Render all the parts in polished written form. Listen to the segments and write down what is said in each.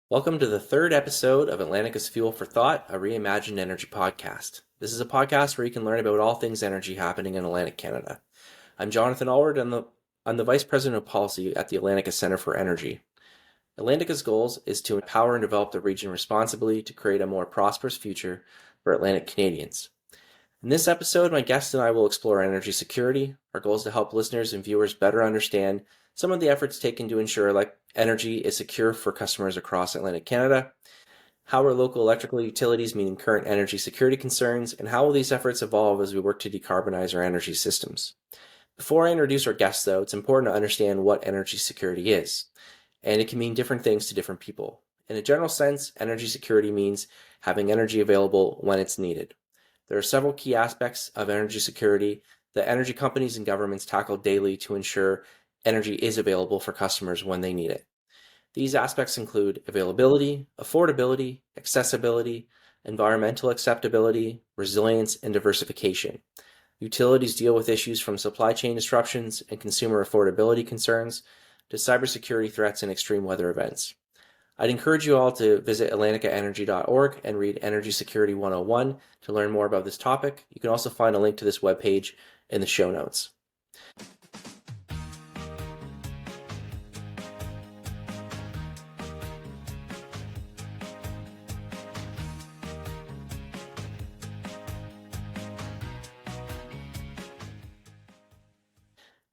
Welcome to the third episode of Atlantica's Fuel for Thought, a reimagined energy podcast. This is a podcast where you can learn about all things energy happening in Atlantic Canada. I'm Jonathan Alward, and I'm the Vice President of Policy at the Atlantica Centre for Energy. Atlantica's goals is to empower and develop the region responsibly to create a more prosperous future for Atlantic Canadians. In this episode, my guest and I will explore energy security. Our goal is to help listeners and viewers better understand some of the efforts taken to ensure energy is secure for customers across Atlantic Canada. How are local electrical utilities meeting current energy security concerns, and how will these efforts evolve as we work to decarbonize our energy systems? Before I introduce our guests, though, it's important to understand what energy security is, and it can mean different things to different people. In a general sense, energy security means having energy available when it's needed. There are several key aspects of energy security that energy companies and governments tackle daily to ensure energy is available for customers when they need it. These aspects include availability, affordability, accessibility, environmental acceptability, resilience, and diversification. Utilities deal with issues from supply chain disruptions and consumer affordability concerns to cybersecurity threats and extreme weather events. I'd encourage you all to visit atlanticaenergy.org and read Energy Security 101 to learn more about this topic. You can also find a link to this webpage in the show notes.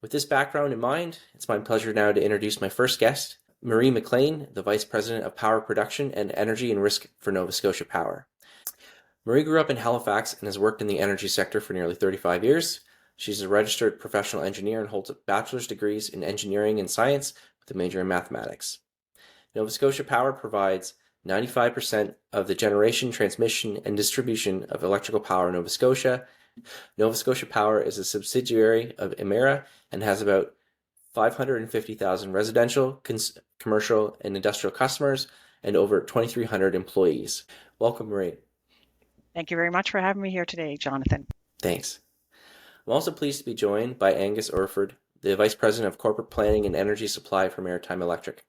With this background in mind, it's my pleasure now to introduce my first guest, Marie Maclean, the Vice President of Power Production and Energy and Risk for Nova Scotia Power. Marie grew up in Halifax and has worked in the energy sector for nearly 35 years. She's a registered professional engineer and holds bachelor's degrees in engineering and science with a major in mathematics. Nova Scotia Power provides 95% of the generation, transmission, and distribution of electrical power in Nova Scotia. Nova Scotia Power is a subsidiary of Emera and has about 550,000 residential, commercial, and industrial customers and over 2,300 employees. Welcome, Marie. Thank you very much for having me here today, Jonathan. Thanks. I'm also pleased to be joined by Angus Orford, the Vice President of Corporate Planning and Energy Supply for Maritime Electric.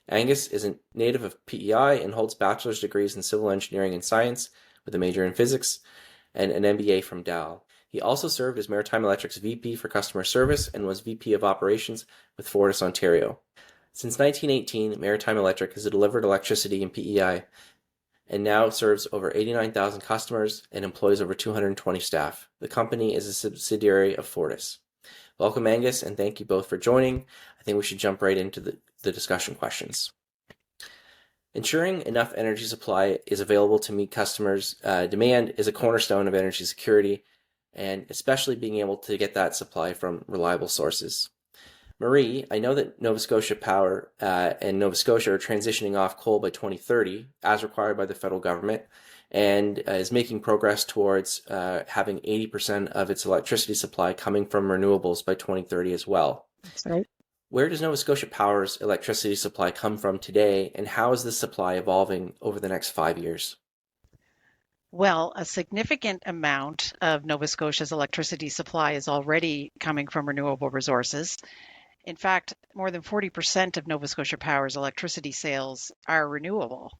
Angus is a native of PEI and holds bachelor's degrees in civil engineering and science with a major in physics and an MBA from Dal. He also served as Maritime Electric's VP for Customer Service and was VP of Operations with Fortis Ontario. Since 1918, Maritime Electric has delivered electricity in PEI and now serves over 89,000 customers and employs over 220 staff. The company is a subsidiary of Fortis. Welcome, Angus, and thank you both for joining. I think we should jump right into the discussion questions. Ensuring enough energy supply is available to meet customers' demand is a cornerstone of energy security, and especially being able to get that supply from reliable sources. Marie, I know that Nova Scotia Power and Nova Scotia are transitioning off coal by 2030, as required by the federal government, and is making progress towards having 80% of its electricity supply coming from renewables by 2030 as well. That's right. Where does Nova Scotia Power's electricity supply come from today, and how is this supply evolving over the next 5 years? Well, a significant amount of Nova Scotia's electricity supply is already coming from renewable resources. In fact, more than 40% of Nova Scotia Power's electricity sales are renewable.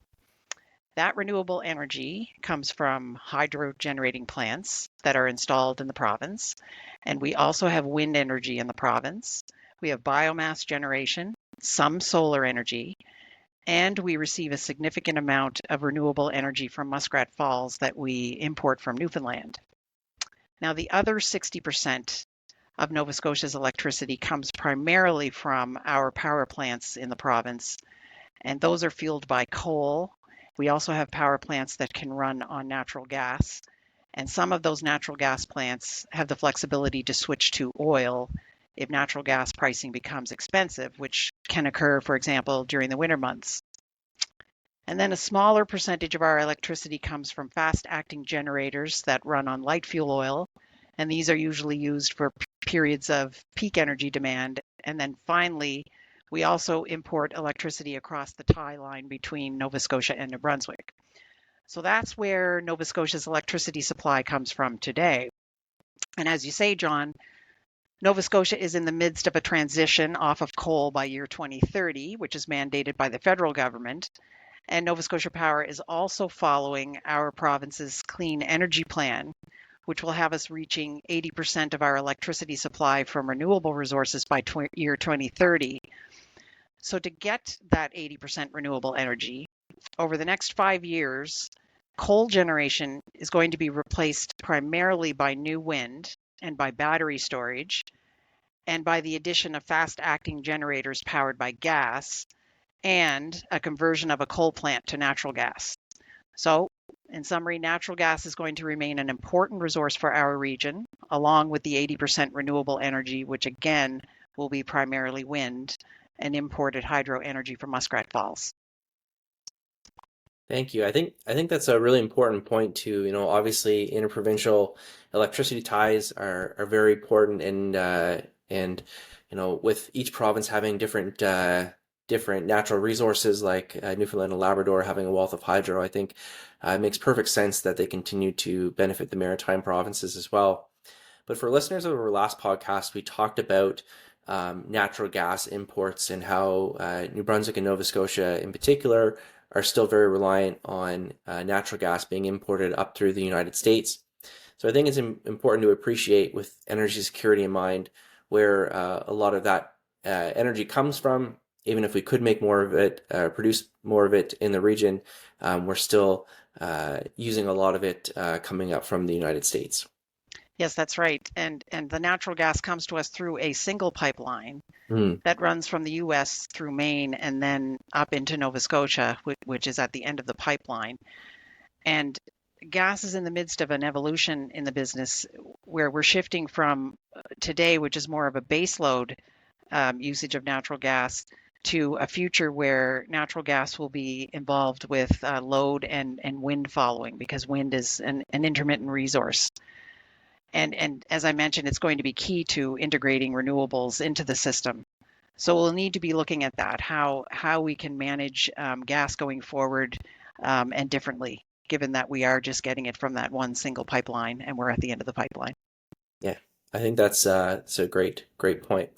That renewable energy comes from hydro generating plants that are installed in the province, and we also have wind energy in the province. We have biomass generation, some solar energy, and we receive a significant amount of renewable energy from Muskrat Falls that we import from Newfoundland. Now, the other 60% of Nova Scotia's electricity comes primarily from our power plants in the province, and those are fueled by coal. We also have power plants that can run on natural gas, and some of those natural gas plants have the flexibility to switch to oil if natural gas pricing becomes expensive, which can occur, for example, during the winter months. And then a smaller percentage of our electricity comes from fast-acting generators that run on light fuel oil, and these are usually used for periods of peak energy demand. And then finally, we also import electricity across the tie line between Nova Scotia and New Brunswick. So that's where Nova Scotia's electricity supply comes from today. And as you say, John, Nova Scotia is in the midst of a transition off of coal by year 2030, which is mandated by the federal government. And Nova Scotia Power is also following our province's clean energy plan, which will have us reaching 80% of our electricity supply from renewable resources by year 2030. So to get that 80% renewable energy, over the next 5 years, coal generation is going to be replaced primarily by new wind and by battery storage, and by the addition of fast-acting generators powered by gas, and a conversion of a coal plant to natural gas. So, in summary, natural gas is going to remain an important resource for our region, along with the 80% renewable energy, which again will be primarily wind and imported hydro energy from Muskrat Falls. Thank you. I think that's a really important point too. Obviously interprovincial electricity ties are very important, and with each province having different natural resources, like Newfoundland and Labrador having a wealth of hydro, I think it makes perfect sense that they continue to benefit the maritime provinces as well. But for listeners of our last podcast, we talked about natural gas imports and how New Brunswick and Nova Scotia in particular are still very reliant on natural gas being imported up through the United States. So I think it's important to appreciate, with energy security in mind, where a lot of that energy comes from. Even if we could make more of it, produce more of it in the region, we're still using a lot of it coming up from the United States. Yes, that's right. And the natural gas comes to us through a single pipeline that runs from the US through Maine and then up into Nova Scotia, which is at the end of the pipeline. And gas is in the midst of an evolution in the business where we're shifting from today, which is more of a baseload usage of natural gas, to a future where natural gas will be involved with load and wind following, because wind is an intermittent resource. And as I mentioned, it's going to be key to integrating renewables into the system. So we'll need to be looking at that, how we can manage gas going forward and differently, given that we are just getting it from that one single pipeline and we're at the end of the pipeline. Yeah, I think that's a great point.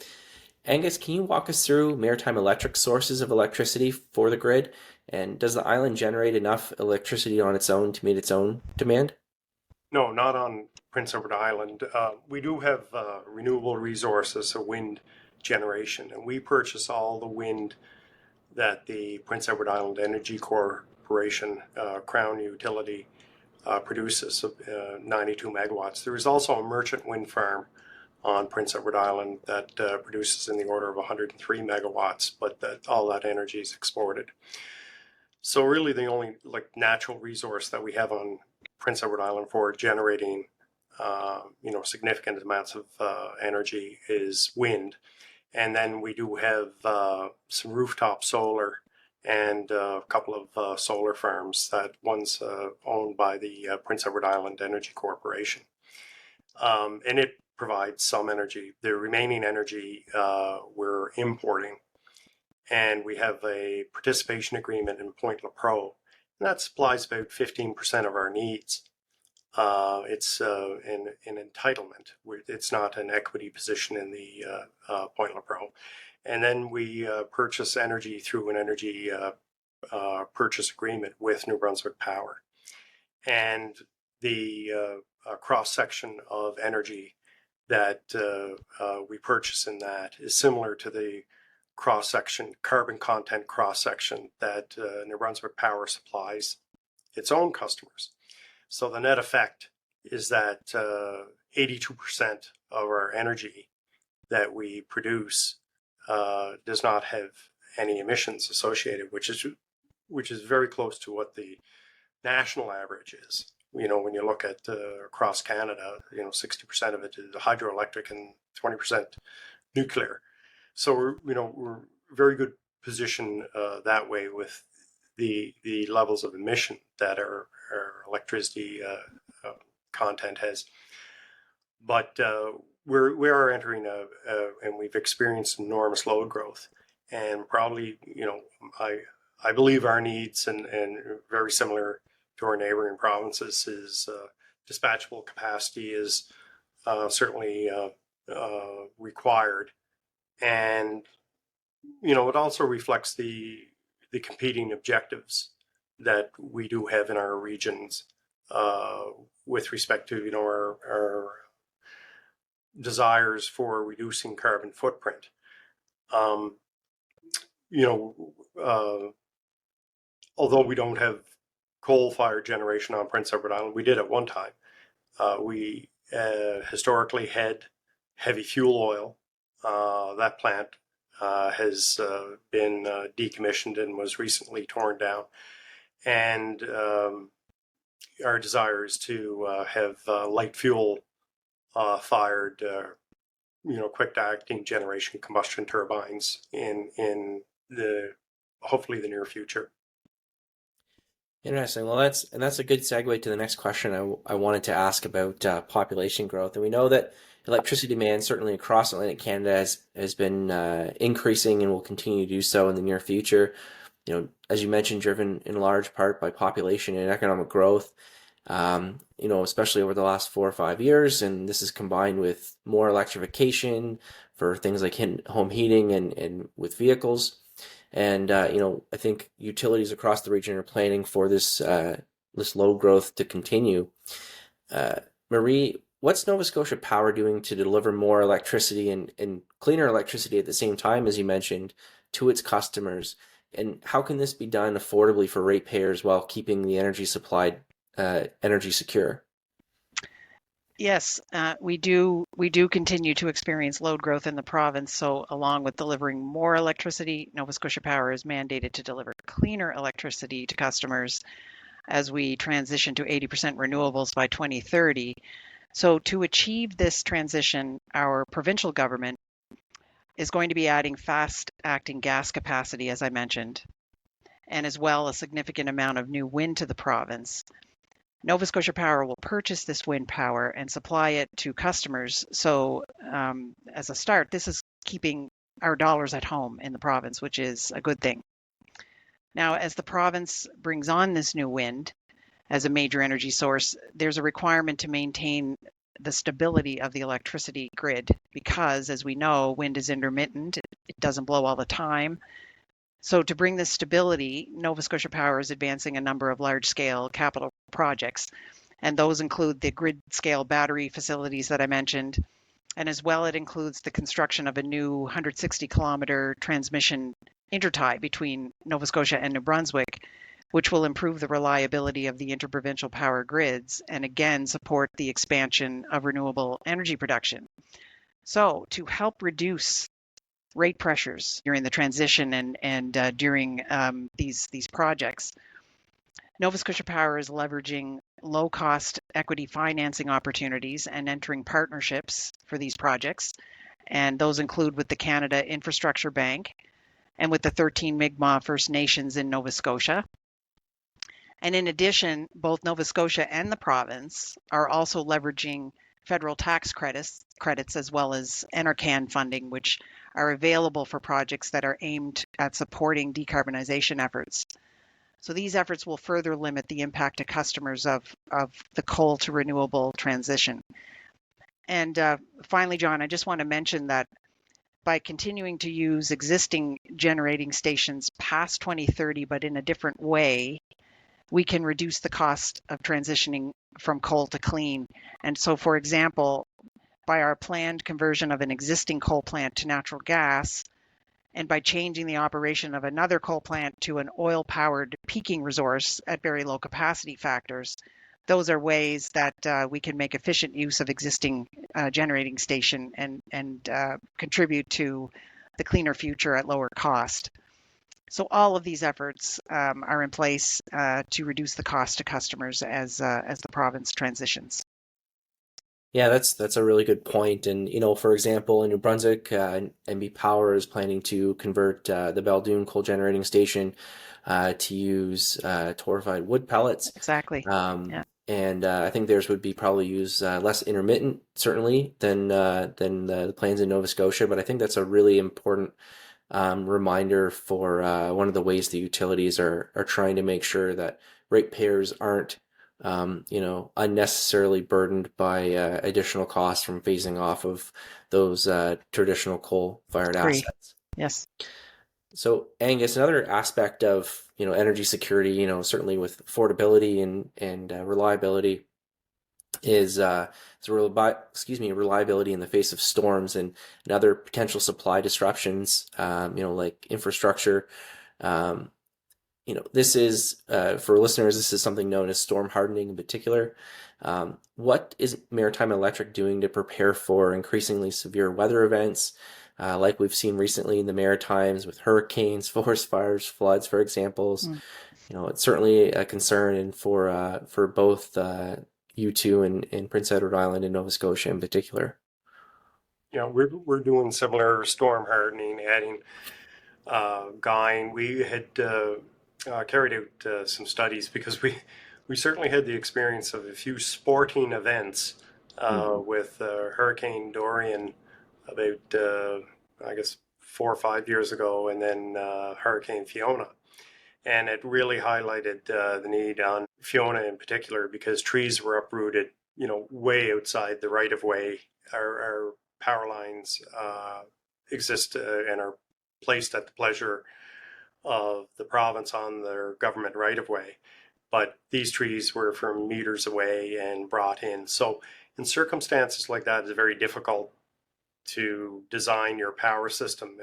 Angus, can you walk us through Maritime Electric sources of electricity for the grid? And does the island generate enough electricity on its own to meet its own demand? No, not on Prince Edward Island. We do have renewable resources, so wind generation, and we purchase all the wind that the Prince Edward Island Energy Corporation, Crown Utility, produces, 92 megawatts. There is also a merchant wind farm on Prince Edward Island that produces in the order of 103 megawatts, but all that energy is exported. So really the only natural resource that we have on Prince Edward Island for generating significant amounts of energy is wind. And then we do have some rooftop solar and a couple of solar farms. That one's owned by the Prince Edward Island Energy Corporation. And it provides some energy. The remaining energy we're importing. And we have a participation agreement in Point Lepreau. And that supplies about 15% of our needs. It's an entitlement. It's not an equity position in the Point Lepreau. And then we purchase energy through an energy purchase agreement with New Brunswick Power. And the cross-section of energy that we purchase in that is similar to the cross-section, carbon content cross-section that New Brunswick Power supplies its own customers. So the net effect is that 82% of our energy that we produce does not have any emissions associated, which is very close to what the national average is. When you look at across Canada, 60% of it is hydroelectric and 20% nuclear. So we're very good position that way with the levels of emission that our electricity content has. But we are entering and we've experienced enormous load growth, and probably I believe our needs and very similar to our neighboring provinces is dispatchable capacity is certainly required, and it also reflects the competing objectives that we do have in our regions with respect to our desires for reducing carbon footprint. Although we don't have coal-fired generation on Prince Edward Island, we did at one time. We historically had heavy fuel oil. That plant has been decommissioned and was recently torn down. And our desire is to have light fuel fired, quick-acting generation combustion turbines in the hopefully the near future. Interesting. Well, that's a good segue to the next question I wanted to ask about population growth. And we know that electricity demand, certainly across Atlantic Canada, has been increasing and will continue to do so in the near future. As you mentioned, driven in large part by population and economic growth. Especially over the last 4 or 5 years, and this is combined with more electrification for things like home heating and with vehicles. And I think utilities across the region are planning for this load growth to continue. Marie, what's Nova Scotia Power doing to deliver more electricity and cleaner electricity at the same time, as you mentioned, to its customers? And how can this be done affordably for ratepayers while keeping the energy supplied energy secure? Yes, we do continue to experience load growth in the province. So along with delivering more electricity, Nova Scotia Power is mandated to deliver cleaner electricity to customers as we transition to 80% renewables by 2030. So to achieve this transition, our provincial government is going to be adding fast-acting gas capacity, as I mentioned, and as well a significant amount of new wind to the province. Nova Scotia Power will purchase this wind power and supply it to customers. So as a start, this is keeping our dollars at home in the province, which is a good thing. Now, as the province brings on this new wind as a major energy source, there's a requirement to maintain the stability of the electricity grid because, as we know, wind is intermittent. It doesn't blow all the time. So to bring this stability, Nova Scotia Power is advancing a number of large-scale capital projects, and those include the grid-scale battery facilities that I mentioned, and as well it includes the construction of a new 160-kilometer transmission intertie between Nova Scotia and New Brunswick, which will improve the reliability of the interprovincial power grids and again support the expansion of renewable energy production. So to help reduce rate pressures during the transition and during these projects, Nova Scotia Power is leveraging low-cost equity financing opportunities and entering partnerships for these projects. And those include with the Canada Infrastructure Bank and with the 13 Mi'kmaq First Nations in Nova Scotia. And in addition, both Nova Scotia and the province are also leveraging federal tax credits as well as NRCan funding, which are available for projects that are aimed at supporting decarbonization efforts. So these efforts will further limit the impact to customers of the coal to renewable transition. And finally, John, I just want to mention that by continuing to use existing generating stations past 2030, but in a different way, we can reduce the cost of transitioning from coal to clean. And so, for example, by our planned conversion of an existing coal plant to natural gas, and by changing the operation of another coal plant to an oil-powered peaking resource at very low capacity factors, those are ways that we can make efficient use of existing generating station and contribute to the cleaner future at lower cost. So all of these efforts are in place to reduce the cost to customers as the province transitions. Yeah, that's a really good point. And for example, in New Brunswick, NB Power is planning to convert the Beldoon coal generating station to use torrefied wood pellets. Exactly. Yeah. And I think theirs would be probably use less intermittent, certainly, than the plans in Nova Scotia. But I think that's a really important reminder for one of the ways the utilities are trying to make sure that ratepayers aren't unnecessarily burdened by additional costs from phasing off of those traditional coal-fired assets. Yes. So, Angus, another aspect of energy security, certainly with affordability and reliability, is reliability in the face of storms and other potential supply disruptions. Like infrastructure. Um, this is for listeners. This is something known as storm hardening in particular. What is Maritime Electric doing to prepare for increasingly severe weather events, like we've seen recently in the Maritimes with hurricanes, forest fires, floods, for examples? Mm. It's certainly a concern, and for both you two and Prince Edward Island and Nova Scotia in particular. We're doing similar storm hardening, adding guying. We had carried out some studies because we certainly had the experience of a few sporting events with Hurricane Dorian about I guess 4 or 5 years ago, and then Hurricane Fiona. And it really highlighted the need on Fiona in particular because trees were uprooted, way outside the right of way. Our power lines exist and are placed at the pleasure of the province on their government right of way. But these trees were from meters away and brought in. So in circumstances like that, it's very difficult to design your power system.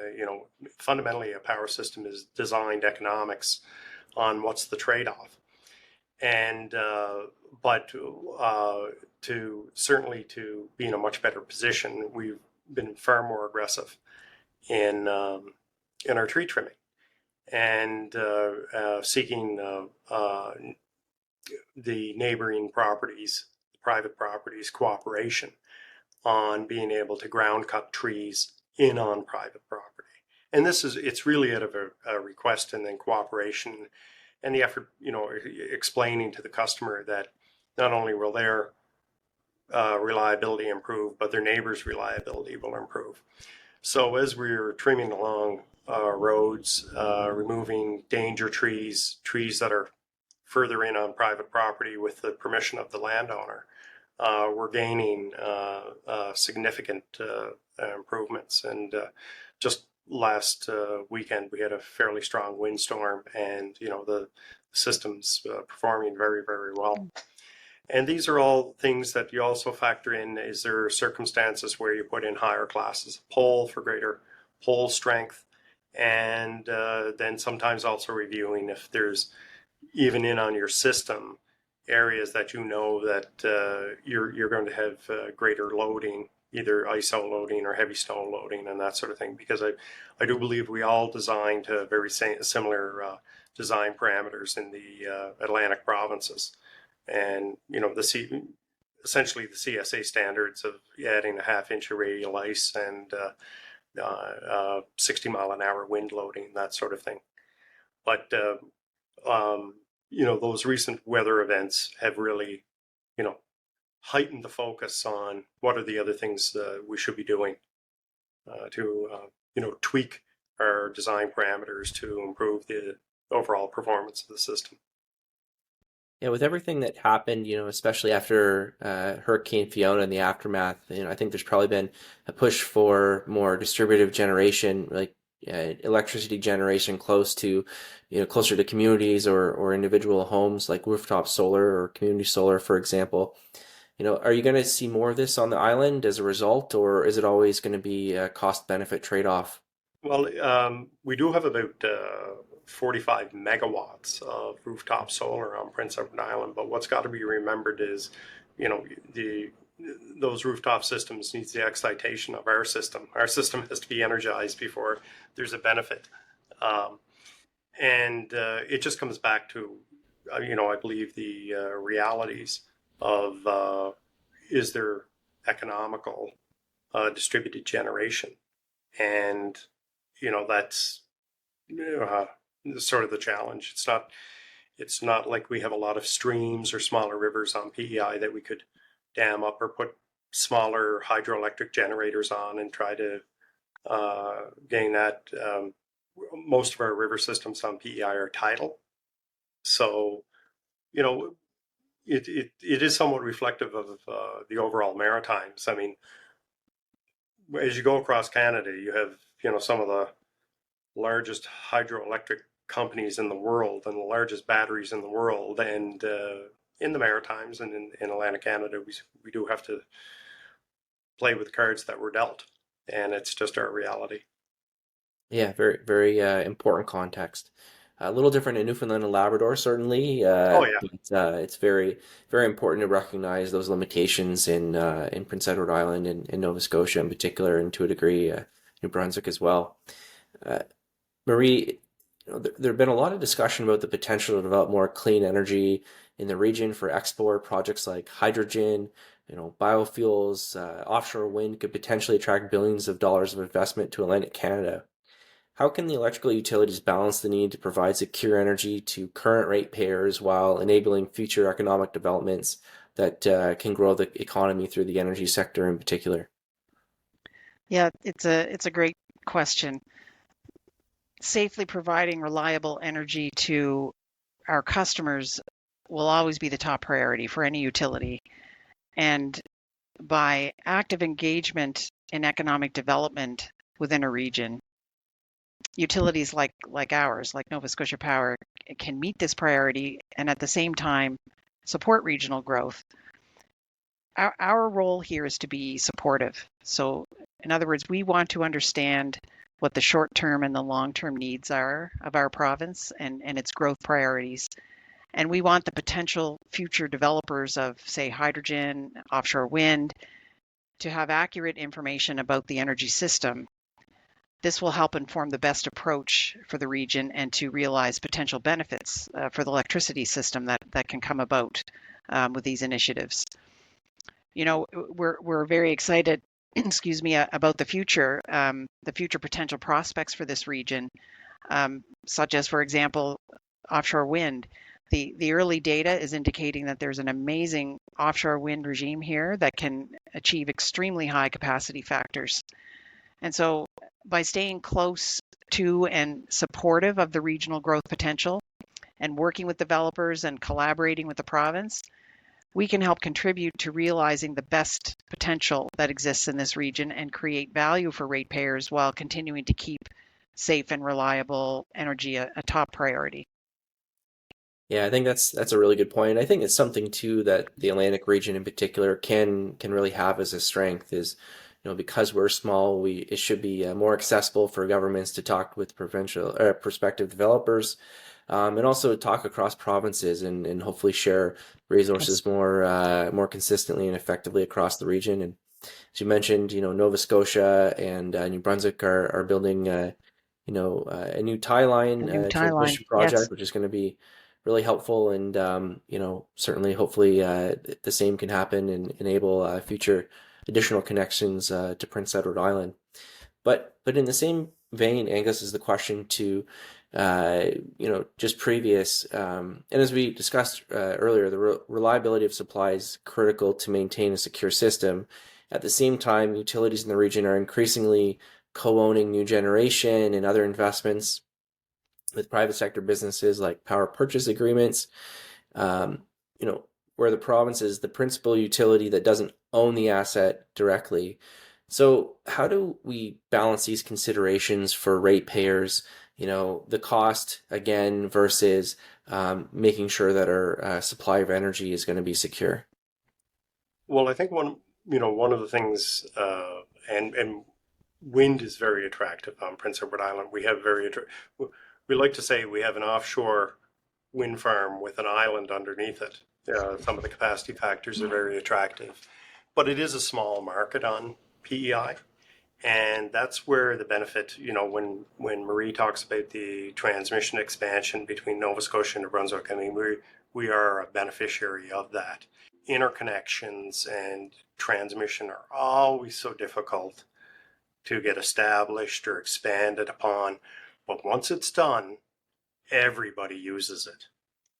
Fundamentally, a power system is designed economics on what's the trade-off. And but to be in a much better position, we've been far more aggressive in our tree trimming and seeking the neighboring properties, private properties, cooperation on being able to ground cut trees in on private property. And it's really out of a request and then cooperation and the effort, explaining to the customer that not only will their reliability improve, but their neighbors' reliability will improve. So as we're trimming along roads, removing danger trees that are further in on private property with the permission of the landowner, we're gaining significant improvements. And just last weekend, we had a fairly strong windstorm, and the system's performing very, very well. And these are all things that you also factor in. Is there circumstances where you put in higher classes of pole for greater pole strength, and then sometimes also reviewing if there's even in on your system areas that that you're going to have greater loading, either ISO loading or heavy snow loading and that sort of thing. Because I do believe we all designed to very similar design parameters in the Atlantic provinces. And, essentially the CSA standards of adding a half-inch of radial ice and 60 mile an hour wind loading, that sort of thing. But those recent weather events have really, heightened the focus on what are the other things we should be doing to, tweak our design parameters to improve the overall performance of the system. Yeah, with everything that happened, especially after Hurricane Fiona and the aftermath, I think there's probably been a push for more distributed generation, like electricity generation closer to communities or individual homes, like rooftop solar or community solar, for example. Are you going to see more of this on the island as a result, or is it always going to be a cost-benefit trade-off? Well, we do have about 45 megawatts of rooftop solar on Prince Edward Island, but what's got to be remembered is, those rooftop systems needs the excitation of our system. Our system has to be energized before there's a benefit. And it just comes back to, I believe the realities of is there economical distributed generation? And, that's sort of the challenge. It's not like we have a lot of streams or smaller rivers on PEI that we could dam up or put smaller hydroelectric generators on and try to gain that. Most of our river systems on PEI are tidal. So, it is somewhat reflective of the overall Maritimes. I mean, as you go across Canada, you have, some of the largest hydroelectric companies in the world and the largest batteries in the world. And in the Maritimes and in Atlantic Canada, we do have to play with the cards that were dealt. And it's just our reality. Yeah, very, very important context. A little different in Newfoundland and Labrador, certainly, Oh, yeah. but it's very, very important to recognize those limitations in Prince Edward Island and in Nova Scotia in particular, and to a degree, New Brunswick as well. Uh, Marie, there have been a lot of discussion about the potential to develop more clean energy in the region for export projects like hydrogen, biofuels, offshore wind could potentially attract billions of dollars of investment to Atlantic Canada. How can the electrical utilities balance the need to provide secure energy to current ratepayers while enabling future economic developments that can grow the economy through the energy sector in particular? Yeah, it's a great question. Safely providing reliable energy to our customers will always be the top priority for any utility. And by active engagement in economic development within a region, utilities like ours, like Nova Scotia Power, can meet this priority and at the same time support regional growth. Our role here is to be supportive. So, in other words, we want to understand what the short term and the long term needs are of our province and its growth priorities. And we want the potential future developers of, say, hydrogen, offshore wind, to have accurate information about the energy system. This will help inform the best approach for the region and to realize potential benefits for the electricity system that can come about with these initiatives. We're very excited, excuse me, about the future potential prospects for this region, such as, for example, offshore wind. The early data is indicating that there's an amazing offshore wind regime here that can achieve extremely high capacity factors. And so by staying close to and supportive of the regional growth potential and working with developers and collaborating with the province, we can help contribute to realizing the best potential that exists in this region and create value for ratepayers while continuing to keep safe and reliable energy a top priority. Yeah, I think that's a really good point. I think it's something too that the Atlantic region in particular can really have as a strength is, because we're small, it should be more accessible for governments to talk with provincial prospective developers, and also talk across provinces and hopefully share Yes. resources more consistently and effectively across the region. And as you mentioned, Nova Scotia and New Brunswick are building a new tie A line new tie line. transmission Yes. project, which is going to be really helpful. And certainly, hopefully, the same can happen and enable future additional connections to Prince Edward Island. But in the same vein, Angus, is the question to just previous, and as we discussed earlier, the reliability of supply is critical to maintain a secure system. At the same time, utilities in the region are increasingly co-owning new generation and other investments with private sector businesses like power purchase agreements, um, where the province is the principal utility that doesn't own the asset directly. So how do we balance these considerations for ratepayers, the cost again versus making sure that our supply of energy is going to be secure? Well, I think one of the things, and wind is very attractive on Prince Edward Island. We like to say we have an offshore wind farm with an island underneath it. Some of the capacity factors are very attractive, but it is a small market on PEI. And that's where the benefit, when Marie talks about the transmission expansion between Nova Scotia and New Brunswick, I mean, we are a beneficiary of that. Interconnections and transmission are always so difficult to get established or expanded upon. But once it's done, everybody uses it.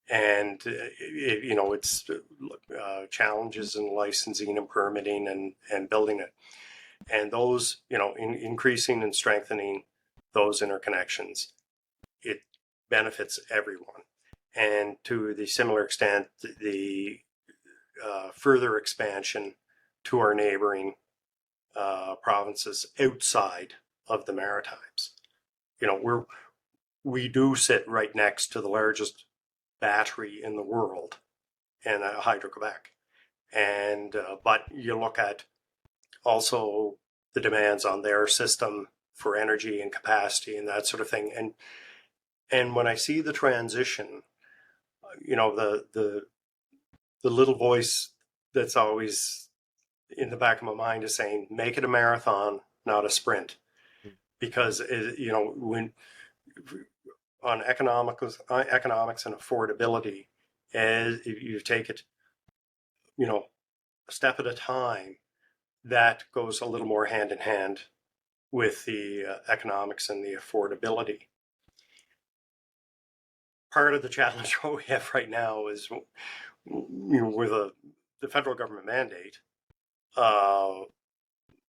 And, it's challenges in licensing and permitting and building it. And those, increasing and strengthening those interconnections, it benefits everyone. And to the similar extent, the further expansion to our neighboring provinces outside of the Maritimes. we do sit right next to the largest battery in the world, and Hydro-Quebec. And but you look at also the demands on their system for energy and capacity and that sort of thing. And when I see the transition, the little voice that's always in the back of my mind is saying, make it a marathon, not a sprint. Because when on economics and affordability, as you take it, a step at a time, that goes a little more hand in hand with the economics and the affordability. Part of the challenge we have right now is, with the federal government mandate,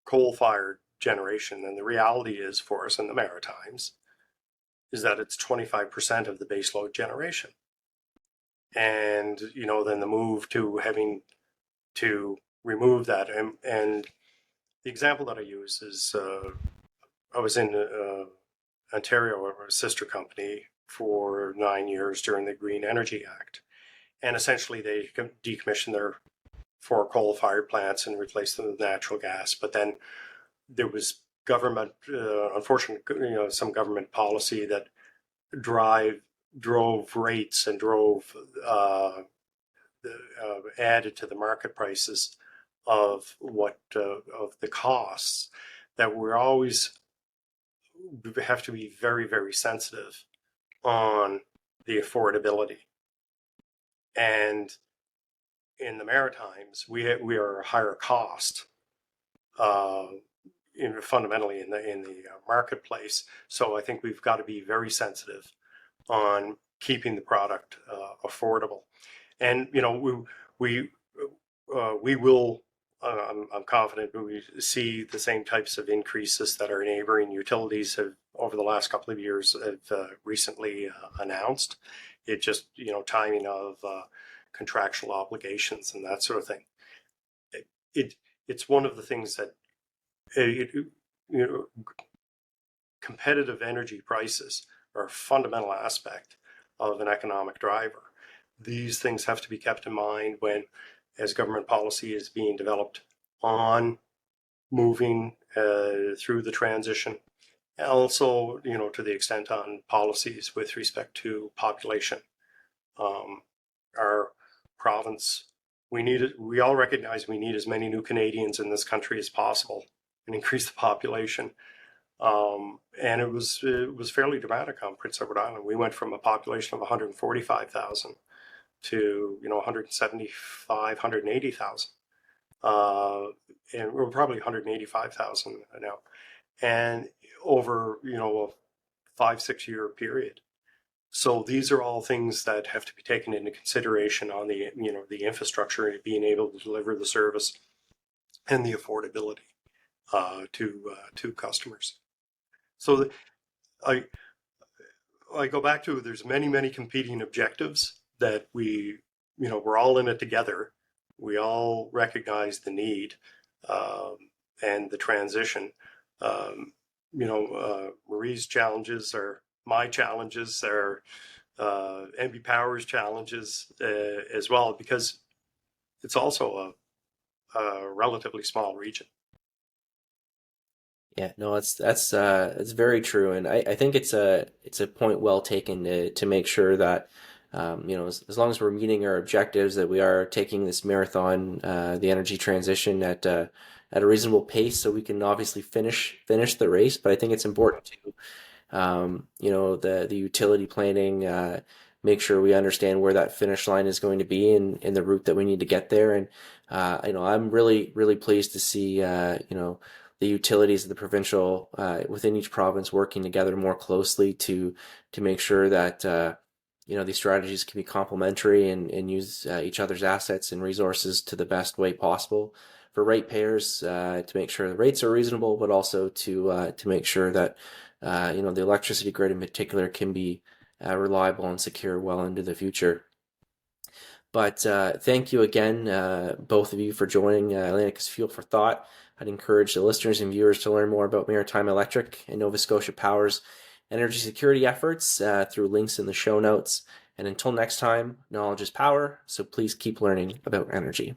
coal-fired generation, and the reality is for us in the Maritimes is that it's 25% of the baseload generation. And, then the move to having to remove that. And the example that I use is I was in Ontario, a sister company, for 9 years during the Green Energy Act. And essentially they decommissioned their 4 coal-fired plants and replaced them with natural gas. But then there was government, unfortunately, some government policy that drove rates and added to the market prices of the costs that we have to be very, very sensitive on the affordability. And in the Maritimes, we are a higher cost, fundamentally in the marketplace. So I think we've got to be very sensitive on keeping the product affordable. And we will. I'm confident we see the same types of increases that our neighboring utilities have over the last couple of years have recently announced. It just timing of contractual obligations and that sort of thing. It's one of the things that competitive energy prices are a fundamental aspect of an economic driver. These things have to be kept in mind as government policy is being developed on moving through the transition. And also, to the extent on policies with respect to population. Our province, we all recognize we need as many new Canadians in this country as possible and increase the population. And it was fairly dramatic on Prince Edward Island. We went from a population of 145,000 to 175, 180,000, and we're probably 185,000 now, and over a 5-6 year period. So these are all things that have to be taken into consideration on the the infrastructure and being able to deliver the service and the affordability to customers. So I go back to, there's many competing objectives that we're all in it together. We all recognize the need and the transition. Marie's challenges are my challenges, are NB Power's challenges as well, because it's also a relatively small region. Yeah, no, that's very true, and I think it's a point well taken to make sure that as long as we're meeting our objectives, that we are taking this marathon, the energy transition at a reasonable pace, so we can obviously finish the race. But I think it's important to the utility planning, make sure we understand where that finish line is going to be and the route that we need to get there. And I'm really pleased to see the utilities of the provincial within each province working together more closely to make sure that these strategies can be complementary and use each other's assets and resources to the best way possible for ratepayers, to make sure the rates are reasonable, but also to make sure that the electricity grid in particular can be reliable and secure well into the future. But thank you again, both of you, for joining Atlantica's Fuel for Thought. I'd encourage the listeners and viewers to learn more about Maritime Electric and Nova Scotia Power's energy security efforts through links in the show notes. And until next time, knowledge is power, so please keep learning about energy.